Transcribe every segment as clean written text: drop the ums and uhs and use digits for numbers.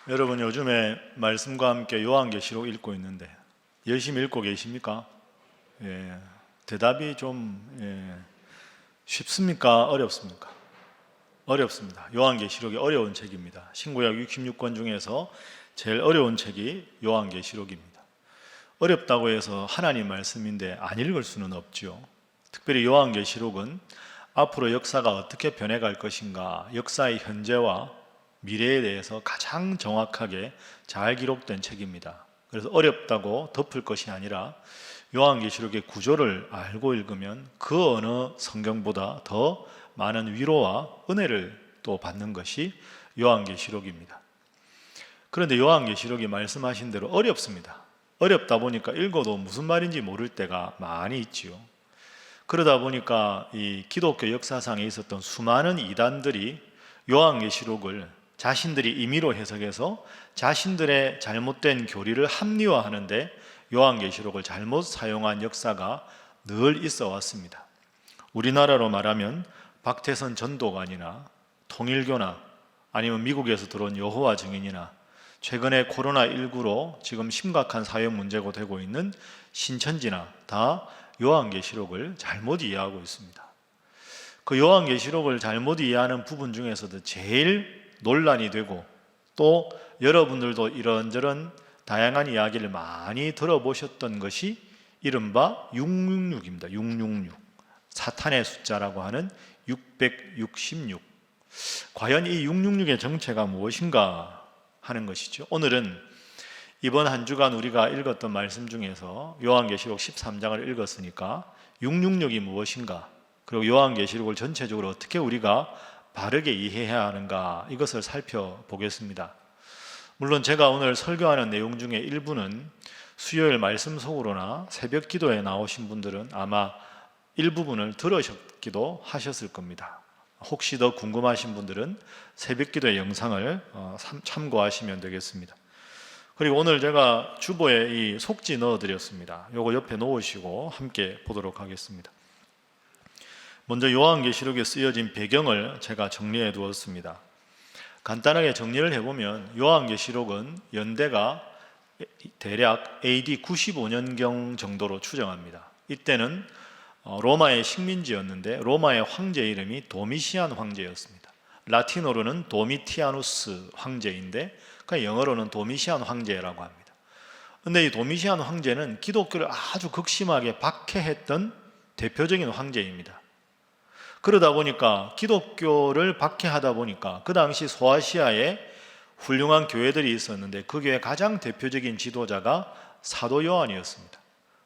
여러분 요즘에 말씀과 함께 요한계시록 읽고 있는데 열심히 읽고 계십니까? 예, 대답이 좀 쉽습니까? 어렵습니까? 어렵습니다. 요한계시록이 어려운 책입니다. 신구약 66권 중에서 제일 어려운 책이 요한계시록입니다. 어렵다고 해서 하나님 말씀인데 안 읽을 수는 없죠. 특별히 요한계시록은 앞으로 역사가 어떻게 변해갈 것인가, 역사의 현재와 미래에 대해서 가장 정확하게 잘 기록된 책입니다. 그래서 어렵다고 덮을 것이 아니라 요한계시록의 구조를 알고 읽으면 그 어느 성경보다 더 많은 위로와 은혜를 또 받는 것이 요한계시록입니다. 그런데 요한계시록이 말씀하신 대로 어렵습니다. 어렵다 보니까 읽어도 무슨 말인지 모를 때가 많이 있지요. 그러다 보니까 이 기독교 역사상에 있었던 수많은 이단들이 요한계시록을 자신들이 임의로 해석해서 자신들의 잘못된 교리를 합리화하는데 요한계시록을 잘못 사용한 역사가 늘 있어 왔습니다. 우리나라로 말하면 박태선 전도관이나 통일교나 아니면 미국에서 들어온 여호와 증인이나 최근에 코로나19로 지금 심각한 사회 문제가 되고 있는 신천지나 다 요한계시록을 잘못 이해하고 있습니다. 그 요한계시록을 잘못 이해하는 부분 중에서도 제일 논란이 되고 또 여러분들도 이런저런 다양한 이야기를 많이 들어보셨던 것이 이른바 666입니다. 666. 사탄의 숫자라고 하는 666. 과연 이 666의 정체가 무엇인가 하는 것이죠. 오늘은 이번 한 주간 우리가 읽었던 말씀 중에서 요한계시록 13장을 읽었으니까 666이 무엇인가, 그리고 요한계시록을 전체적으로 어떻게 우리가 바르게 이해해야 하는가, 이것을 살펴보겠습니다. 물론 제가 오늘 설교하는 내용 중에 일부는 수요일 말씀 속으로나 새벽 기도에 나오신 분들은 아마 일부분을 들으셨기도 하셨을 겁니다. 혹시 더 궁금하신 분들은 새벽 기도의 영상을 참고하시면 되겠습니다. 그리고 오늘 제가 주보에 이 속지 넣어드렸습니다. 요거 옆에 놓으시고 함께 보도록 하겠습니다. 먼저 요한계시록에 쓰여진 배경을 제가 정리해 두었습니다. 간단하게 정리를 해보면 요한계시록은 연대가 대략 AD 95년경 정도로 추정합니다. 이때는 로마의 식민지였는데 로마의 황제 이름이 도미시안 황제였습니다. 라틴어로는 도미티아누스 황제인데 영어로는 도미시안 황제라고 합니다. 그런데 이 도미시안 황제는 기독교를 아주 극심하게 박해했던 대표적인 황제입니다. 그러다 보니까 기독교를 박해하다 보니까 그 당시 소아시아에 훌륭한 교회들이 있었는데 그 교회 가장 대표적인 지도자가 사도 요한이었습니다.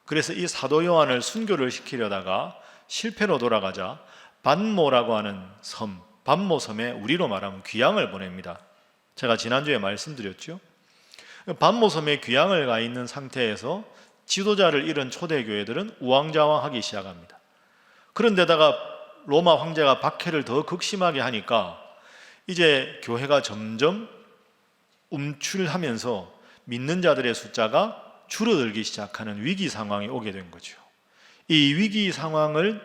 그래서 이 사도 요한을 순교를 시키려다가 실패로 돌아가자 반모라고 하는 섬, 반모섬에 우리로 말하면 귀양을 보냅니다. 제가 지난주에 말씀드렸죠. 반모섬에 귀양을 가 있는 상태에서 지도자를 잃은 초대교회들은 우왕좌왕하기 시작합니다. 그런데다가 로마 황제가 박해를 더 극심하게 하니까 이제 교회가 점점 움츠하면서 믿는 자들의 숫자가 줄어들기 시작하는 위기 상황이 오게 된 거죠. 이 위기 상황을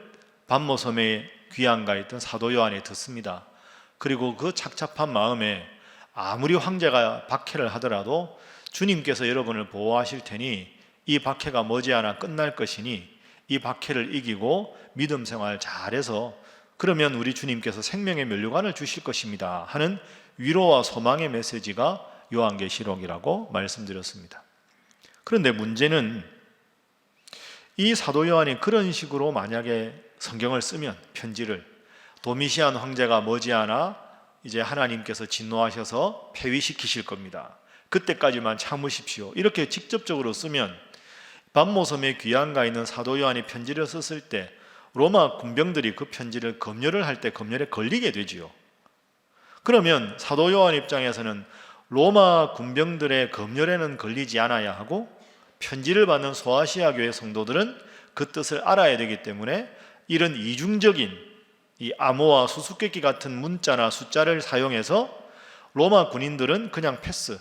반모섬에 귀양가 있던 사도 요한이 듣습니다. 그리고 그 착잡한 마음에 아무리 황제가 박해를 하더라도 주님께서 여러분을 보호하실 테니 이 박해가 머지않아 끝날 것이니 이 박해를 이기고 믿음 생활 잘해서 그러면 우리 주님께서 생명의 면류관을 주실 것입니다 하는 위로와 소망의 메시지가 요한계시록이라고 말씀드렸습니다. 그런데 문제는 이 사도 요한이 그런 식으로 만약에 성경을 쓰면 편지를 도미시안 황제가 머지않아 이제 하나님께서 진노하셔서 폐위시키실 겁니다. 그때까지만 참으십시오. 이렇게 직접적으로 쓰면 반모섬에 귀양가 있는 사도 요한이 편지를 썼을 때 로마 군병들이 그 편지를 검열을 할 때 검열에 걸리게 되지요. 그러면 사도 요한 입장에서는 로마 군병들의 검열에는 걸리지 않아야 하고 편지를 받는 소아시아 교회 성도들은 그 뜻을 알아야 되기 때문에 이런 이중적인 이 암호와 수수께끼 같은 문자나 숫자를 사용해서 로마 군인들은 그냥 패스.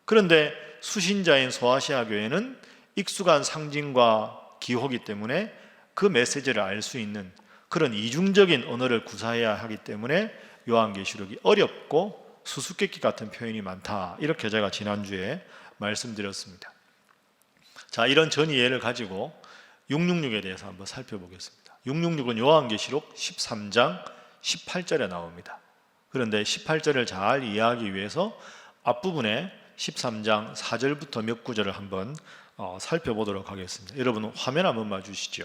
그런데 수신자인 소아시아 교회는 익숙한 상징과 기호기 때문에 그 메시지를 알 수 있는 그런 이중적인 언어를 구사해야 하기 때문에 요한계시록이 어렵고 수수께끼 같은 표현이 많다. 이렇게 제가 지난주에 말씀드렸습니다. 자, 이런 전이해를 가지고 666에 대해서 한번 살펴보겠습니다. 666은 요한계시록 13장 18절에 나옵니다. 그런데 18절을 잘 이해하기 위해서 앞부분에 13장 4절부터 몇 구절을 한번 살펴보도록 하겠습니다. 여러분 화면 한번 봐주시죠.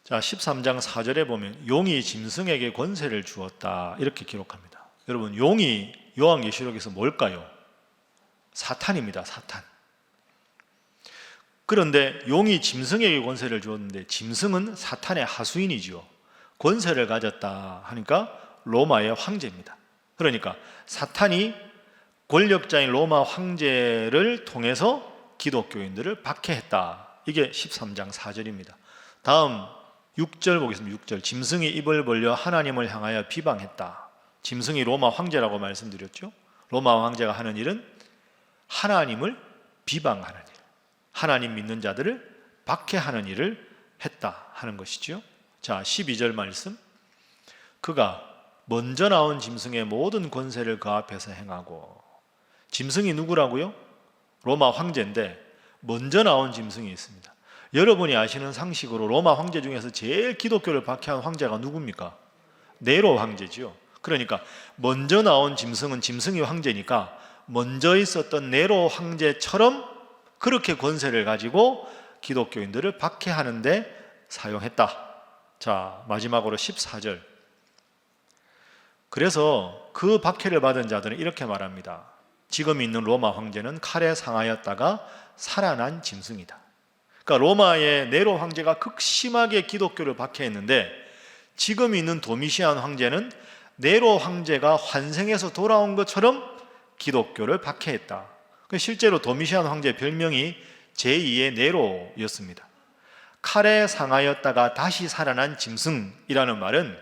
자, 13장 4절에 보면 용이 짐승에게 권세를 주었다 이렇게 기록합니다. 여러분 용이 요한계시록에서 뭘까요? 사탄입니다. 사탄. 그런데 용이 짐승에게 권세를 주었는데 짐승은 사탄의 하수인이죠. 권세를 가졌다 하니까 로마의 황제입니다. 그러니까 사탄이 권력자인 로마 황제를 통해서 기독교인들을 박해했다. 이게 13장 4절입니다. 다음 6절 보겠습니다. 6절. 짐승이 입을 벌려 하나님을 향하여 비방했다. 짐승이 로마 황제라고 말씀드렸죠. 로마 황제가 하는 일은 하나님을 비방하는 일, 하나님 믿는 자들을 박해하는 일을 했다 하는 것이죠. 자, 12절 말씀. 그가 먼저 나온 짐승의 모든 권세를 그 앞에서 행하고. 짐승이 누구라고요? 로마 황제인데 먼저 나온 짐승이 있습니다. 여러분이 아시는 상식으로 로마 황제 중에서 제일 기독교를 박해한 황제가 누굽니까? 네로 황제죠. 그러니까 먼저 나온 짐승은 짐승이 황제니까 먼저 있었던 네로 황제처럼 그렇게 권세를 가지고 기독교인들을 박해하는 데 사용했다. 자, 마지막으로 14절. 그래서 그 박해를 받은 자들은 이렇게 말합니다. 지금 있는 로마 황제는 칼에 상하였다가 살아난 짐승이다. 그러니까 로마의 네로 황제가 극심하게 기독교를 박해했는데 지금 있는 도미시안 황제는 네로 황제가 환생해서 돌아온 것처럼 기독교를 박해했다. 실제로 도미시안 황제의 별명이 제2의 네로였습니다. 칼에 상하였다가 다시 살아난 짐승이라는 말은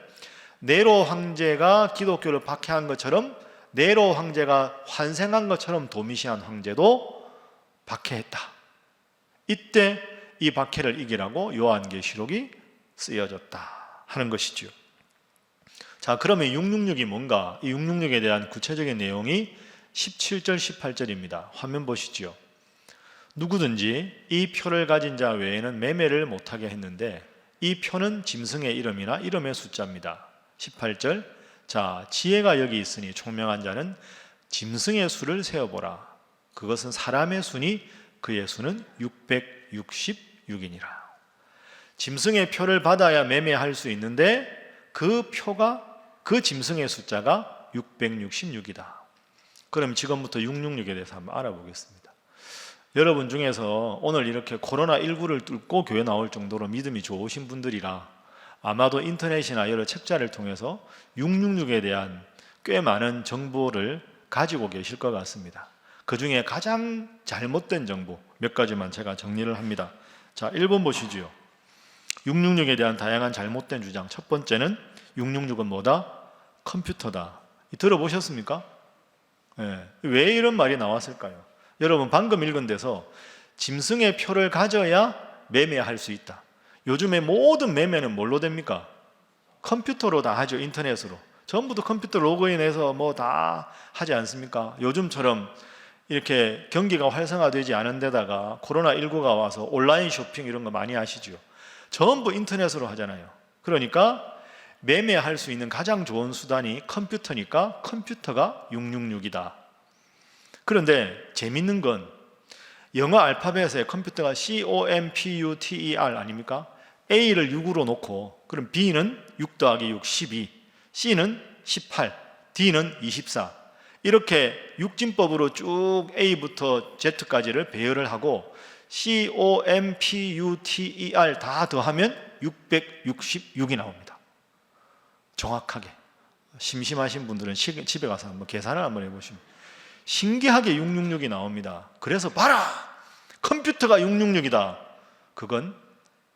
네로 황제가 기독교를 박해한 것처럼 네로 황제가 환생한 것처럼 도미시안 황제도 박해했다. 이때 이 박해를 이기라고 요한계시록이 쓰여졌다 하는 것이죠. 자, 그러면 666이 뭔가? 이 666에 대한 구체적인 내용이 17절, 18절입니다. 화면 보시죠. 누구든지 이 표를 가진 자 외에는 매매를 못하게 했는데 이 표는 짐승의 이름이나 이름의 숫자입니다. 18절. 자, 지혜가 여기 있으니 총명한 자는 짐승의 수를 세어보라. 그것은 사람의 수니 그의 수는 666이니라. 짐승의 표를 받아야 매매할 수 있는데 그 표가, 그 짐승의 숫자가 666이다. 그럼 지금부터 666에 대해서 한번 알아보겠습니다. 여러분 중에서 오늘 이렇게 코로나19를 뚫고 교회 나올 정도로 믿음이 좋으신 분들이라 아마도 인터넷이나 여러 책자를 통해서 666에 대한 꽤 많은 정보를 가지고 계실 것 같습니다. 그 중에 가장 잘못된 정보 몇 가지만 제가 정리를 합니다. 자, 1번 보시죠. 666에 대한 다양한 잘못된 주장. 첫 번째는 666은 뭐다? 컴퓨터다. 들어보셨습니까? 네. 왜 이런 말이 나왔을까요? 여러분 방금 읽은 데서 짐승의 표를 가져야 매매할 수 있다. 요즘에 모든 매매는 뭘로 됩니까? 컴퓨터로 다 하죠. 인터넷으로. 전부 다 컴퓨터 로그인해서 뭐 다 하지 않습니까? 요즘처럼 이렇게 경기가 활성화되지 않은 데다가 코로나19가 와서 온라인 쇼핑 이런 거 많이 하시죠. 전부 인터넷으로 하잖아요. 그러니까 매매할 수 있는 가장 좋은 수단이 컴퓨터니까 컴퓨터가 666이다. 그런데 재밌는 건 영어 알파벳의 컴퓨터가 COMPUTER 아닙니까? A를 6으로 놓고 그럼 B는 6 더하기 6, 12, C는 18, D는 24 이렇게 육진법으로 쭉 A부터 Z까지를 배열을 하고 COMPUTER 다 더하면 666이 나옵니다. 정확하게. 심심하신 분들은 집에 가서 한번 계산을 한번 해보시면 신기하게 666이 나옵니다. 그래서 봐라! 컴퓨터가 666이다. 그건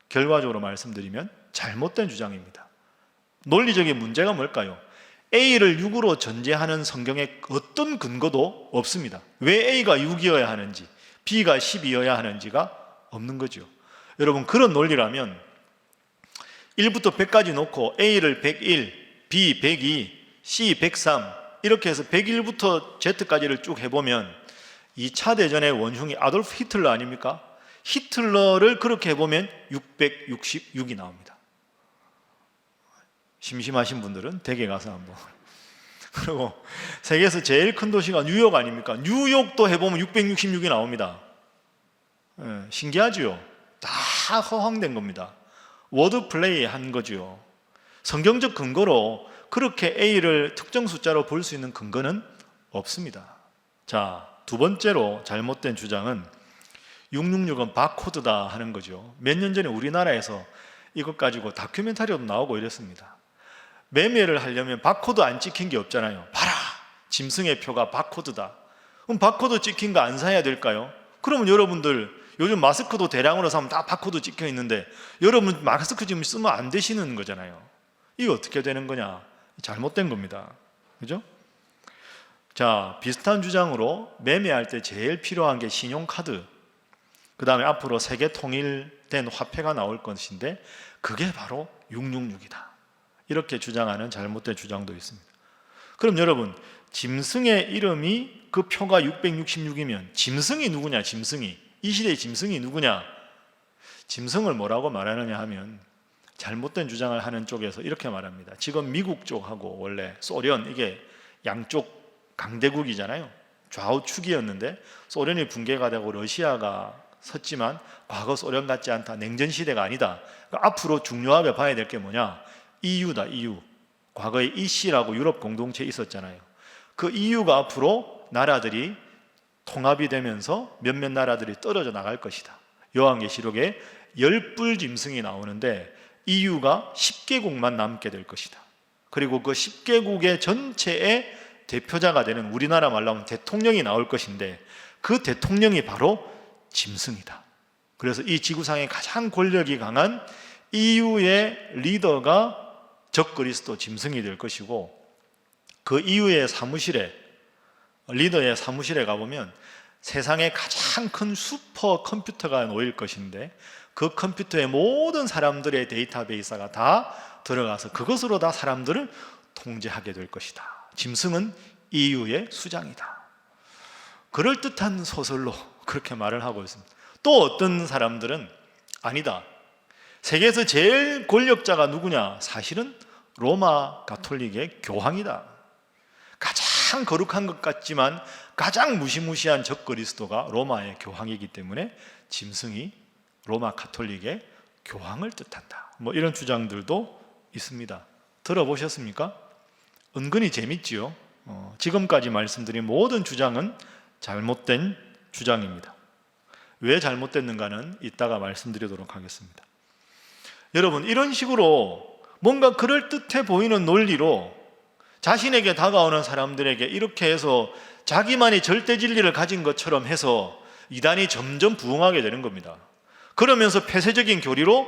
결과적으로 말씀드리면 잘못된 주장입니다. 논리적인 문제가 뭘까요? A를 6으로 전제하는 성경에 어떤 근거도 없습니다. 왜 A가 6이어야 하는지 B가 10이어야 하는지가 없는 거죠. 여러분 그런 논리라면 1부터 100까지 놓고 A를 101, B 102, C103 이렇게 해서 101부터 Z까지를 쭉 해보면 2차 대전의 원흉이 아돌프 히틀러 아닙니까? 히틀러를 그렇게 해보면 666이 나옵니다. 심심하신 분들은 댁에 가서 한번. 그리고 세계에서 제일 큰 도시가 뉴욕 아닙니까? 뉴욕도 해보면 666이 나옵니다. 신기하지요? 다 허황된 겁니다. 워드 플레이 한 거죠. 성경적 근거로 그렇게 A를 특정 숫자로 볼 수 있는 근거는 없습니다. 자, 두 번째로 잘못된 주장은 666은 바코드다 하는 거죠. 몇 년 전에 우리나라에서 이것 가지고 다큐멘터리도 나오고 이랬습니다. 매매를 하려면 바코드 안 찍힌 게 없잖아요. 봐라! 짐승의 표가 바코드다. 그럼 바코드 찍힌 거 안 사야 될까요? 그러면 여러분들 요즘 마스크도 대량으로 사면 다 바코드 찍혀 있는데 여러분 마스크 지금 쓰면 안 되시는 거잖아요. 이거 어떻게 되는 거냐? 잘못된 겁니다. 그죠? 자, 비슷한 주장으로 매매할 때 제일 필요한 게 신용카드, 그 다음에 앞으로 세계 통일된 화폐가 나올 것인데 그게 바로 666이다. 이렇게 주장하는 잘못된 주장도 있습니다. 그럼 여러분, 짐승의 이름이 그 표가 666이면 짐승이 누구냐? 짐승이, 이 시대의 짐승이 누구냐? 짐승을 뭐라고 말하느냐 하면 잘못된 주장을 하는 쪽에서 이렇게 말합니다. 지금 미국 쪽하고 원래 소련, 이게 양쪽 강대국이잖아요. 좌우축이었는데 소련이 붕괴가 되고 러시아가 섰지만 과거 소련 같지 않다. 냉전 시대가 아니다. 그러니까 앞으로 중요하게 봐야 될 게 뭐냐? EU다. EU. 과거에 EC라고 유럽 공동체 있었잖아요. 그 EU가 앞으로 나라들이 통합이 되면서 몇몇 나라들이 떨어져 나갈 것이다. 요한계시록에 10뿔 짐승이 나오는데 EU가 10개국만 남게 될 것이다. 그리고 그 10개국의 전체의 대표자가 되는, 우리나라 말로 하면 대통령이 나올 것인데 그 대통령이 바로 짐승이다. 그래서 이 지구상에 가장 권력이 강한 EU의 리더가 적그리스도 짐승이 될 것이고, 그 EU의 사무실에, 리더의 사무실에 가보면 세상에 가장 큰 슈퍼 컴퓨터가 놓일 것인데 그 컴퓨터에 모든 사람들의 데이터베이스가 다 들어가서 그것으로 다 사람들을 통제하게 될 것이다. 짐승은 EU의 수장이다. 그럴듯한 소설로 그렇게 말을 하고 있습니다. 또 어떤 사람들은 아니다. 세계에서 제일 권력자가 누구냐? 사실은 로마 가톨릭의 교황이다. 가장 거룩한 것 같지만 가장 무시무시한 적그리스도가 로마의 교황이기 때문에 짐승이 로마 가톨릭의 교황을 뜻한다. 뭐 이런 주장들도 있습니다. 들어보셨습니까? 은근히 재밌지요. 지금까지 말씀드린 모든 주장은 잘못된 주장입니다. 왜 잘못됐는가는 이따가 말씀드리도록 하겠습니다. 여러분, 이런 식으로 뭔가 그럴듯해 보이는 논리로 자신에게 다가오는 사람들에게 이렇게 해서 자기만이 절대 진리를 가진 것처럼 해서 이단이 점점 부흥하게 되는 겁니다. 그러면서 폐쇄적인 교리로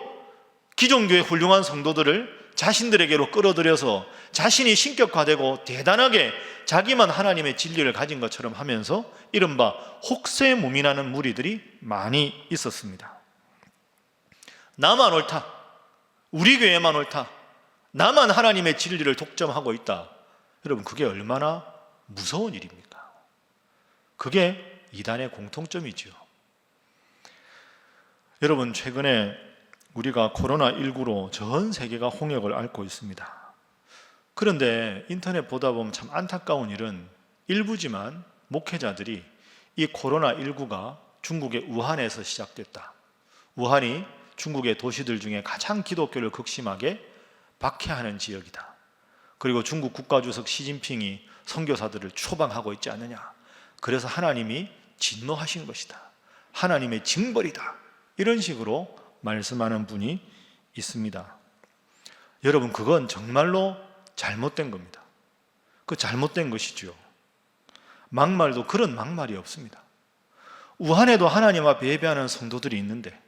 기존교의 훌륭한 성도들을 자신들에게로 끌어들여서 자신이 신격화되고 대단하게 자기만 하나님의 진리를 가진 것처럼 하면서 이른바 혹세무민하는 무리들이 많이 있었습니다. 나만 옳다, 우리 교회만 옳다, 나만 하나님의 진리를 독점하고 있다. 여러분, 그게 얼마나 무서운 일입니까? 그게 이단의 공통점이죠. 여러분, 최근에 우리가 코로나19로 전 세계가 홍역을 앓고 있습니다. 그런데 인터넷 보다 보면 참 안타까운 일은 일부지만 목회자들이 이 코로나19가 중국의 우한에서 시작됐다. 우한이 중국의 도시들 중에 가장 기독교를 극심하게 박해하는 지역이다. 그리고 중국 국가주석 시진핑이 선교사들을 추방하고 있지 않느냐. 그래서 하나님이 진노하신 것이다. 하나님의 징벌이다. 이런 식으로 말씀하는 분이 있습니다. 여러분, 그건 정말로 잘못된 겁니다. 그 잘못된 것이죠. 막말도 그런 막말이 없습니다. 우한에도 하나님 앞에 예배하는 성도들이 있는데,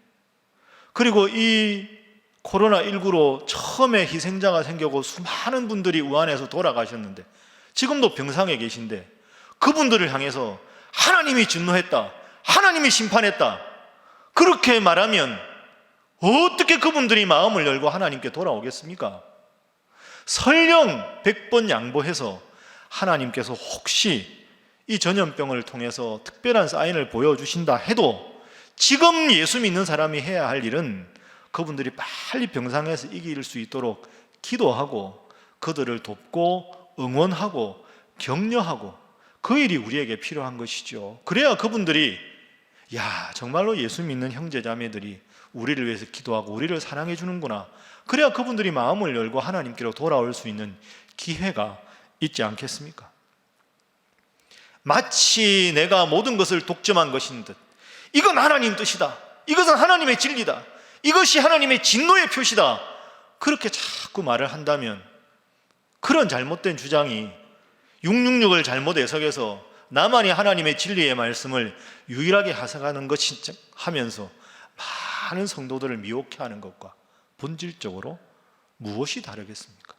그리고 이 코로나19로 처음에 희생자가 생기고 수많은 분들이 우한에서 돌아가셨는데 지금도 병상에 계신데 그분들을 향해서 하나님이 진노했다, 하나님이 심판했다, 그렇게 말하면 어떻게 그분들이 마음을 열고 하나님께 돌아오겠습니까? 설령 100번 양보해서 하나님께서 혹시 이 전염병을 통해서 특별한 사인을 보여주신다 해도 지금 예수 믿는 사람이 해야 할 일은 그분들이 빨리 병상에서 이길 수 있도록 기도하고 그들을 돕고 응원하고 격려하고 그 일이 우리에게 필요한 것이죠. 그래야 그분들이 정말로 예수 믿는 형제자매들이 우리를 위해서 기도하고 우리를 사랑해 주는구나. 그래야 그분들이 마음을 열고 하나님께로 돌아올 수 있는 기회가 있지 않겠습니까? 마치 내가 모든 것을 독점한 것인 듯, 이건 하나님 뜻이다, 이것은 하나님의 진리다, 이것이 하나님의 진노의 표시다, 그렇게 자꾸 말을 한다면 그런 잘못된 주장이 666을 잘못 해석해서 나만이 하나님의 진리의 말씀을 유일하게 해석하는 것이 하면서 많은 성도들을 미혹해 하는 것과 본질적으로 무엇이 다르겠습니까?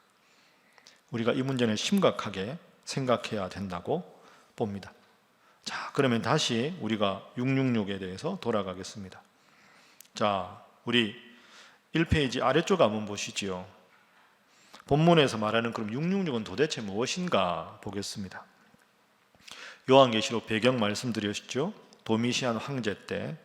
우리가 이 문제는 심각하게 생각해야 된다고 봅니다. 자, 그러면 다시 우리가 666에 대해서 돌아가겠습니다. 자, 우리 1페이지 아래쪽 한번 보시지요. 본문에서 말하는 그럼 666은 도대체 무엇인가 보겠습니다. 요한계시록 배경 말씀드렸죠. 도미시안 황제 때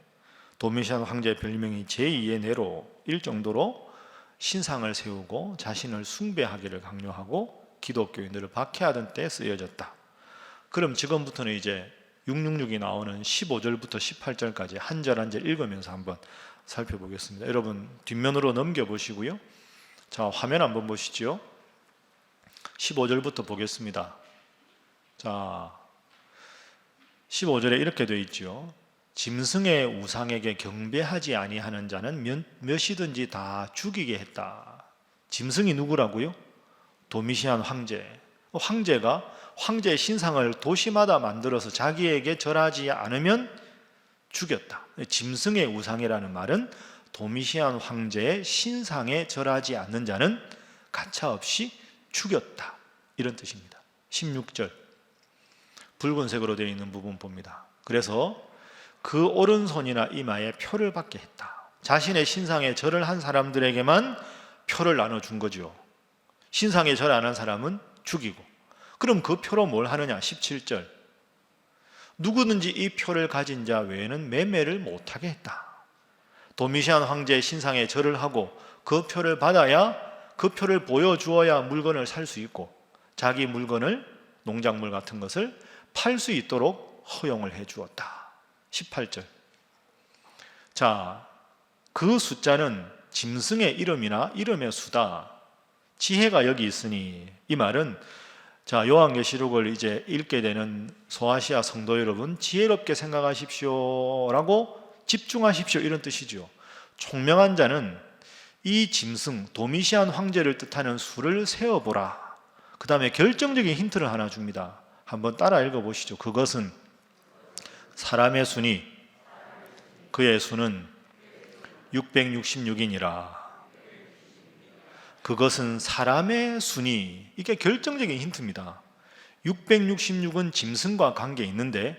도미시안 황제의 별명이 제2의 네로일 정도로 신상을 세우고 자신을 숭배하기를 강요하고 기독교인들을 박해하던 때 쓰여졌다. 그럼 지금부터는 이제 666이 나오는 15절부터 18절까지 한 절 한 절 읽으면서 한번 살펴보겠습니다. 여러분 뒷면으로 넘겨보시고요. 자, 화면 한번 보시죠. 15절부터 보겠습니다. 자, 15절에 이렇게 되어 있죠. 짐승의 우상에게 경배하지 아니하는 자는 몇이든지 다 죽이게 했다. 짐승이 누구라고요? 도미시안 황제. 황제가 황제의 신상을 도시마다 만들어서 자기에게 절하지 않으면 죽였다. 짐승의 우상이라는 말은 도미시안 황제의 신상에 절하지 않는 자는 가차없이 죽였다, 이런 뜻입니다. 16절 붉은색으로 되어 있는 부분 봅니다. 그래서 그 오른손이나 이마에 표를 받게 했다. 자신의 신상에 절을 한 사람들에게만 표를 나눠준 거죠. 신상에 절 안 한 사람은 죽이고. 그럼 그 표로 뭘 하느냐? 17절 누구든지 이 표를 가진 자 외에는 매매를 못하게 했다. 도미시안 황제의 신상에 절을 하고 그 표를 받아야, 그 표를 보여주어야 물건을 살 수 있고 자기 물건을, 농작물 같은 것을 팔 수 있도록 허용을 해 주었다. 18절 자, 그 숫자는 짐승의 이름이나 이름의 수다. 지혜가 여기 있으니, 이 말은 자, 요한계시록을 이제 읽게 되는 소아시아 성도 여러분, 지혜롭게 생각하십시오 라고 집중하십시오, 이런 뜻이죠. 총명한 자는 이 짐승 도미시안 황제를 뜻하는 수를 세어보라. 그 다음에 결정적인 힌트를 하나 줍니다. 한번 따라 읽어보시죠. 그것은 사람의 수니 그의 수는 666이니라. 그것은 사람의 수니, 이게 결정적인 힌트입니다. 666은 짐승과 관계 있는데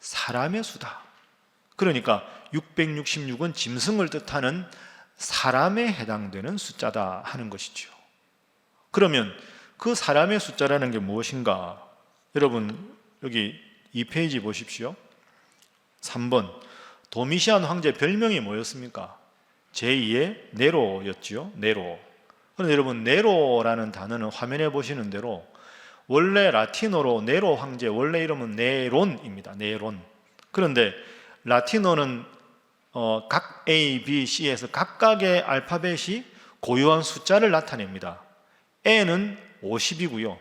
사람의 수다. 그러니까 666은 짐승을 뜻하는 사람에 해당되는 숫자다 하는 것이죠. 그러면 그 사람의 숫자라는 게 무엇인가? 여러분 여기 2페이지 보십시오. 3번 도미시안 황제 별명이 뭐였습니까? 제2의 네로였죠. 네로. 그런데 여러분 네로라는 단어는 화면에 보시는 대로 원래 라틴어로 네로 황제 원래 이름은 네론입니다. 네론. 그런데 라틴어는 각 A, B, C에서 각각의 알파벳이 고유한 숫자를 나타냅니다. N은 50이고요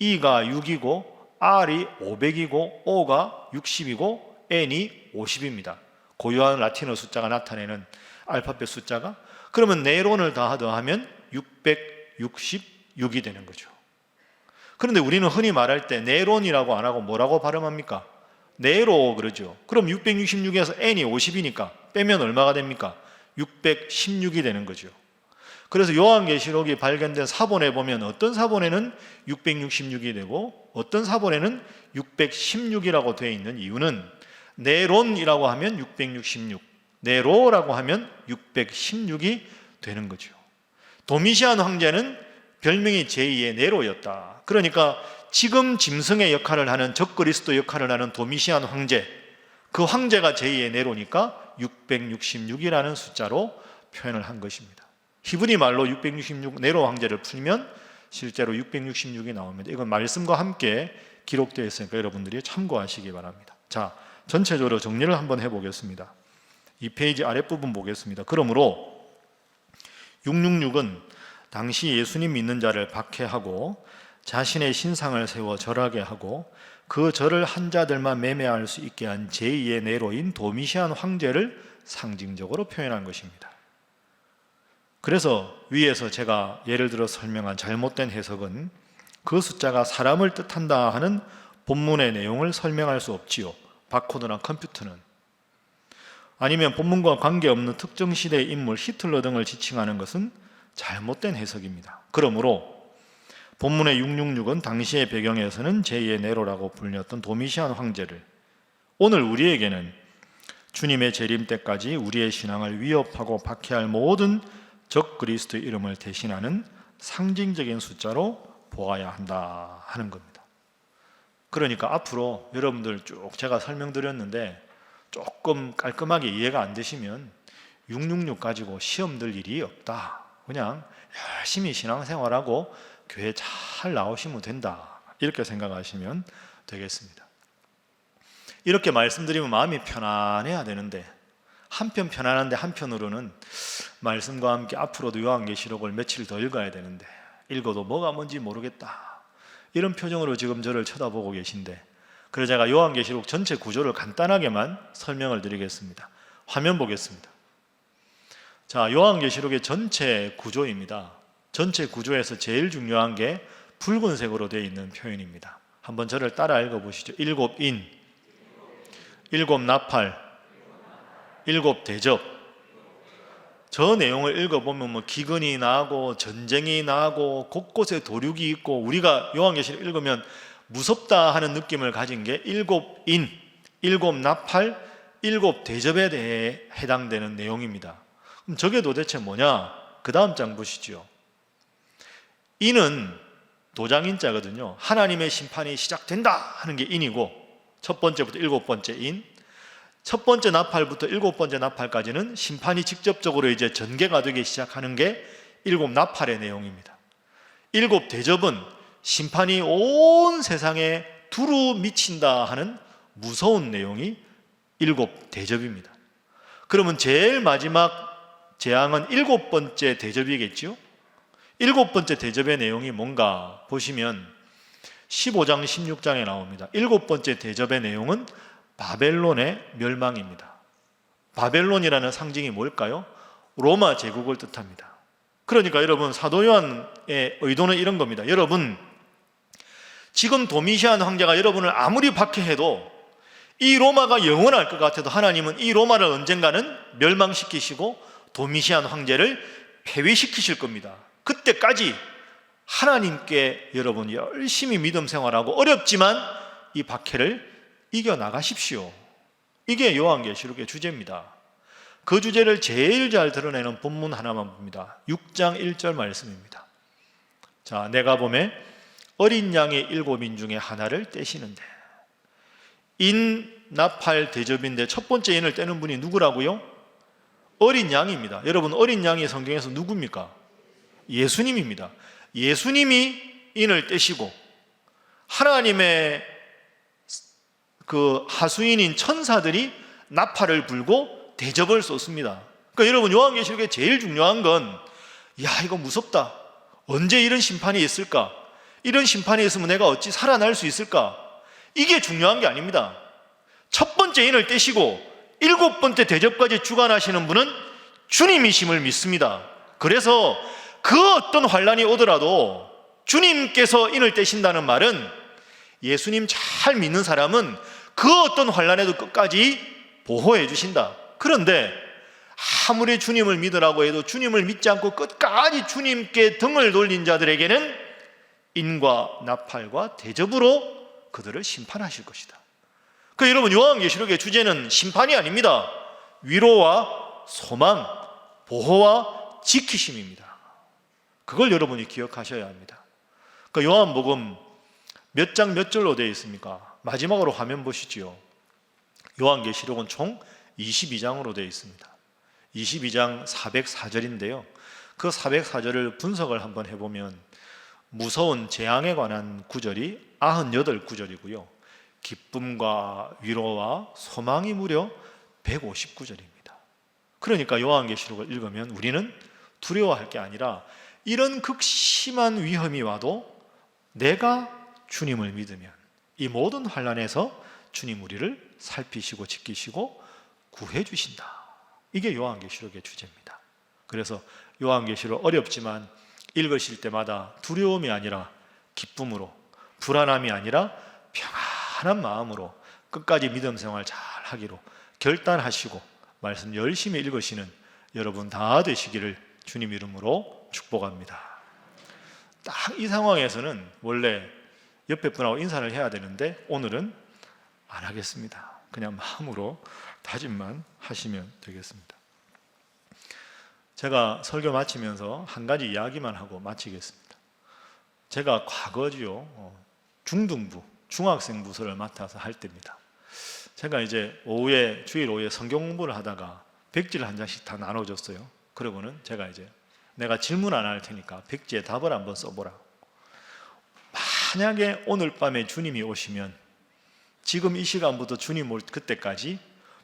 E가 6이고 R이 500이고 O가 60이고 N이 50입니다. 고유한 라틴어 숫자가 나타내는 알파벳 숫자가. 그러면 네론을 더하면 666이 되는 거죠. 그런데 우리는 흔히 말할 때 네론이라고 안 하고 뭐라고 발음합니까? 네로 그러죠. 그럼 666에서 N이 50이니까 빼면 얼마가 됩니까? 616이 되는 거죠. 그래서 요한계시록이 발견된 사본에 보면 어떤 사본에는 666이 되고 어떤 사본에는 616이라고 되어 있는 이유는 네론이라고 하면 666, 네로라고 하면 616이 되는 거죠. 도미시안 황제는 별명이 제2의 네로였다. 그러니까 지금 짐승의 역할을 하는 적그리스도 역할을 하는 도미시안 황제, 그 황제가 제2의 네로니까 666이라는 숫자로 표현을 한 것입니다. 히브리 말로 666 네로 황제를 풀면 실제로 666이 나옵니다. 이건 말씀과 함께 기록되어 있으니까 여러분들이 참고하시기 바랍니다. 자, 전체적으로 정리를 한번 해보겠습니다. 이 페이지 아랫부분 보겠습니다. 그러므로 666은 당시 예수님 믿는 자를 박해하고 자신의 신상을 세워 절하게 하고 그 절을 한 자들만 매매할 수 있게 한 제2의 네로인 도미시안 황제를 상징적으로 표현한 것입니다. 그래서 위에서 제가 예를 들어 설명한 잘못된 해석은 그 숫자가 사람을 뜻한다 하는 본문의 내용을 설명할 수 없지요. 바코드나 컴퓨터는. 아니면 본문과 관계없는 특정 시대의 인물 히틀러 등을 지칭하는 것은 잘못된 해석입니다. 그러므로 본문의 666은 당시의 배경에서는 제2의 네로라고 불렸던 도미시안 황제를 오늘 우리에게는 주님의 재림 때까지 우리의 신앙을 위협하고 박해할 모든 적 그리스도의 이름을 대신하는 상징적인 숫자로 보아야 한다 하는 겁니다. 그러니까 앞으로 여러분들 쭉 제가 설명드렸는데 조금 깔끔하게 이해가 안 되시면 666 가지고 시험 들 일이 없다. 그냥 열심히 신앙생활하고 교회 잘 나오시면 된다. 이렇게 생각하시면 되겠습니다. 이렇게 말씀드리면 마음이 편안해야 되는데 한편 편안한데 한편으로는 말씀과 함께 앞으로도 요한계시록을 며칠 더 읽어야 되는데 읽어도 뭐가 뭔지 모르겠다. 이런 표정으로 지금 저를 쳐다보고 계신데 그래서 제가 요한계시록 전체 구조를 간단하게만 설명을 드리겠습니다. 화면 보겠습니다. 자, 요한계시록의 전체 구조입니다. 전체 구조에서 제일 중요한 게 붉은색으로 되어 있는 표현입니다. 한번 저를 따라 읽어보시죠. 7인, 7나팔, 7대접. 저 내용을 읽어보면 뭐 기근이 나고 전쟁이 나고 곳곳에 도륙이 있고 우리가 요한계시록 읽으면 무섭다 하는 느낌을 가진 게 7인, 7나팔, 7대접에 대해 해당되는 내용입니다. 그럼 저게 도대체 뭐냐? 그 다음 장 보시죠. 인은 도장인자거든요. 하나님의 심판이 시작된다 하는 게 인이고 첫 번째부터 7번째 인, 첫 번째 나팔부터 7번째 나팔까지는 심판이 직접적으로 이제 전개가 되기 시작하는 게 7나팔의 내용입니다. 7대접은 심판이 온 세상에 두루 미친다 하는 무서운 내용이 7대접입니다. 그러면 제일 마지막 재앙은 7번째 대접이겠죠? 7번째 대접의 내용이 뭔가 보시면 15장 16장에 나옵니다. 7번째 대접의 내용은 바벨론의 멸망입니다. 바벨론이라는 상징이 뭘까요? 로마 제국을 뜻합니다. 그러니까 여러분 사도 요한의 의도는 이런 겁니다. 여러분 지금 도미시안 황제가 여러분을 아무리 박해해도 이 로마가 영원할 것 같아도 하나님은 이 로마를 언젠가는 멸망시키시고 도미시안 황제를 폐위시키실 겁니다. 그때까지 하나님께 여러분 열심히 믿음 생활하고 어렵지만 이 박해를 이겨나가십시오. 이게 요한계시록의 주제입니다. 그 주제를 제일 잘 드러내는 본문 하나만 봅니다. 6장 1절 말씀입니다. 자, 내가 보매 어린 양의 7인 중에 하나를 떼시는데 인, 나팔, 대접인데 첫 번째 인을 떼는 분이 누구라고요? 어린 양입니다. 여러분 어린 양이 성경에서 누굽니까? 예수님입니다. 예수님이 인을 떼시고 하나님의 그 하수인인 천사들이 나팔을 불고 대접을 쏟습니다. 그러니까 여러분 요한계시록에 제일 중요한 건 야 이거 무섭다. 언제 이런 심판이 있을까? 이런 심판이 있으면 내가 어찌 살아날 수 있을까? 이게 중요한 게 아닙니다. 첫 번째 인을 떼시고 7번째 대접까지 주관하시는 분은 주님이심을 믿습니다. 그래서 그 어떤 환난이 오더라도 주님께서 인을 떼신다는 말은 예수님 잘 믿는 사람은 그 어떤 환난에도 끝까지 보호해 주신다. 그런데 아무리 주님을 믿으라고 해도 주님을 믿지 않고 끝까지 주님께 등을 돌린 자들에게는 인과 나팔과 대접으로 그들을 심판하실 것이다. 그 여러분 요한계시록의 주제는 심판이 아닙니다. 위로와 소망, 보호와 지키심입니다. 그걸 여러분이 기억하셔야 합니다. 그 요한복음 몇 장 몇 절로 되어 있습니까? 마지막으로 화면 보시지요. 요한계시록은 총 22장으로 되어 있습니다. 22장 404절인데요. 그 404절을 분석을 한번 해보면 무서운 재앙에 관한 구절이 98구절이고요. 기쁨과 위로와 소망이 무려 159절입니다. 그러니까 요한계시록을 읽으면 우리는 두려워할 게 아니라 이런 극심한 위험이 와도 내가 주님을 믿으면 이 모든 환난에서 주님 우리를 살피시고 지키시고 구해 주신다. 이게 요한계시록의 주제입니다. 그래서 요한계시록 어렵지만 읽으실 때마다 두려움이 아니라 기쁨으로, 불안함이 아니라 평안한 마음으로 끝까지 믿음 생활 잘 하기로 결단하시고 말씀 열심히 읽으시는 여러분 다 되시기를 주님 이름으로 축복합니다. 딱 이 상황에서는 원래 옆에 분하고 인사를 해야 되는데 오늘은 안 하겠습니다. 그냥 마음으로 다짐만 하시면 되겠습니다. 제가 설교 마치면서 한 가지 이야기만 하고 마치겠습니다. 제가 과거지요, 중등부, 중학생 부서를 맡아서 할 때입니다. 제가 이제 주일 오후에 성경 공부를 하다가 백지를 한 장씩 다 나눠줬어요. 그러고는 제가 이제 내가 질문 안 할 테니까 백지에 답을 한번 써보라. 만약에 오늘 밤에 주님이 오시면 지금 이 시간부터 주님 올 그때까지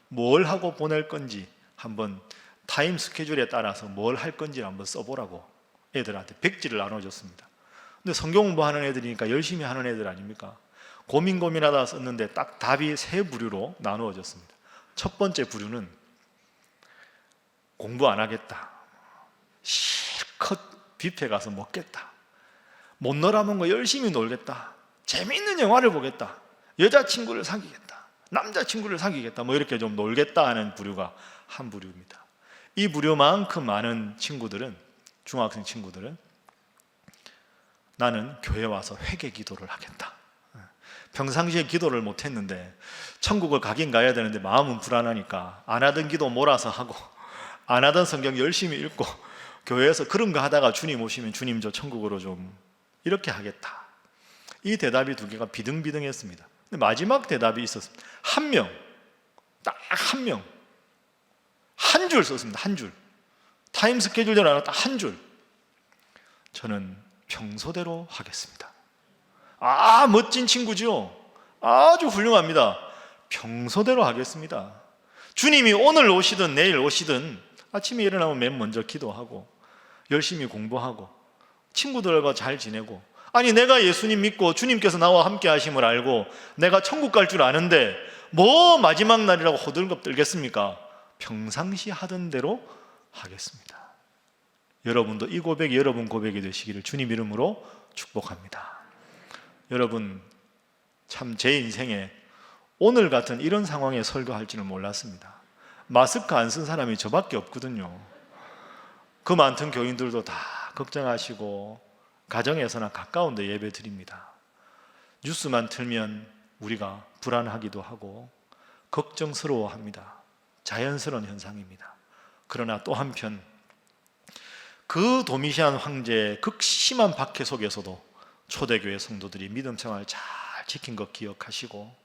뭘 하고 보낼 건지 한번 타임 스케줄에 따라서 뭘 할 건지 한번 써보라고 애들한테 백지를 나눠줬습니다. 근데 성경 공부하는 애들이니까 열심히 하는 애들 아닙니까? 고민하다 썼는데 딱 답이 세 부류로 나누어졌습니다. 첫 번째 부류는 공부 안 하겠다, 실컷 뷔페 가서 먹겠다, 못 놀아본 거 열심히 놀겠다, 재미있는 영화를 보겠다, 여자친구를 사귀겠다, 남자친구를 사귀겠다, 뭐 이렇게 좀 놀겠다 하는 부류가 한 부류입니다. 이 부류만큼 많은 친구들은, 중학생 친구들은 나는 교회 와서 회개 기도를 하겠다. 평상시에 기도를 못했는데 천국을 가긴 가야 되는데 마음은 불안하니까 안 하던 기도 몰아서 하고 안 하던 성경 열심히 읽고 교회에서 그런 거 하다가 주님 오시면 주님 저 천국으로 좀 이렇게 하겠다. 이 대답이 두 개가 비등비등했습니다. 근데 마지막 대답이 있었습니다. 한 명, 딱 한 명, 한 줄 썼습니다. 한 줄. 타임 스케줄대로 안 딱 한 줄. 저는 평소대로 하겠습니다. 멋진 친구죠. 아주 훌륭합니다. 평소대로 하겠습니다. 주님이 오늘 오시든 내일 오시든 아침에 일어나면 맨 먼저 기도하고 열심히 공부하고 친구들과 잘 지내고, 아니 내가 예수님 믿고 주님께서 나와 함께 하심을 알고 내가 천국 갈 줄 아는데 뭐 마지막 날이라고 호들갑 떨겠습니까? 평상시 하던 대로 하겠습니다. 여러분도 이 고백이 여러분 고백이 되시기를 주님 이름으로 축복합니다. 여러분, 참 제 인생에 오늘 같은 이런 상황에 설교할 줄은 몰랐습니다. 마스크 안 쓴 사람이 저밖에 없거든요. 그 많던 교인들도 다 걱정하시고 가정에서나 가까운 데 예배 드립니다. 뉴스만 틀면 우리가 불안하기도 하고 걱정스러워합니다. 자연스러운 현상입니다. 그러나 또 한편 그 도미시안 황제의 극심한 박해 속에서도 초대교회 성도들이 믿음 생활 잘 지킨 것 기억하시고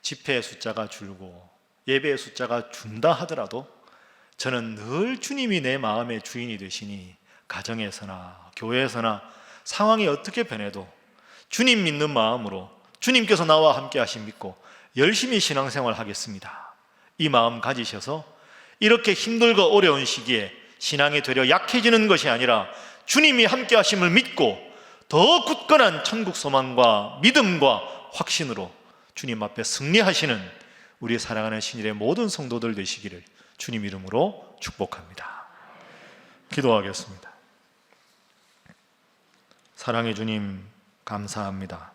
집회의 숫자가 줄고 예배의 숫자가 준다 하더라도 저는 늘 주님이 내 마음의 주인이 되시니 가정에서나 교회에서나 상황이 어떻게 변해도 주님 믿는 마음으로 주님께서 나와 함께 하심 믿고 열심히 신앙생활 하겠습니다. 이 마음 가지셔서 이렇게 힘들고 어려운 시기에 신앙이 되려 약해지는 것이 아니라 주님이 함께 하심을 믿고 더 굳건한 천국 소망과 믿음과 확신으로 주님 앞에 승리하시는 우리 사랑하는 신일의 모든 성도들 되시기를 주님 이름으로 축복합니다. 기도하겠습니다. 사랑의 주님, 감사합니다.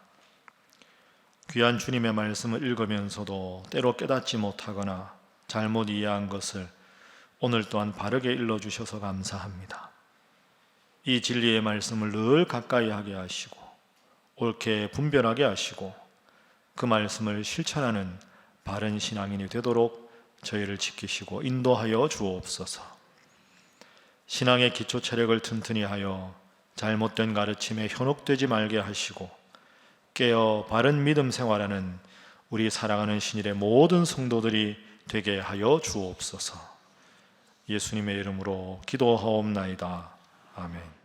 귀한 주님의 말씀을 읽으면서도 때로 깨닫지 못하거나 잘못 이해한 것을 오늘 또한 바르게 일러주셔서 감사합니다. 이 진리의 말씀을 늘 가까이 하게 하시고 옳게 분별하게 하시고 그 말씀을 실천하는 바른 신앙인이 되도록 저희를 지키시고 인도하여 주옵소서. 신앙의 기초 체력을 튼튼히 하여 잘못된 가르침에 현혹되지 말게 하시고 깨어 바른 믿음 생활하는 우리 사랑하는 신일의 모든 성도들이 되게 하여 주옵소서. 예수님의 이름으로 기도하옵나이다. 아멘.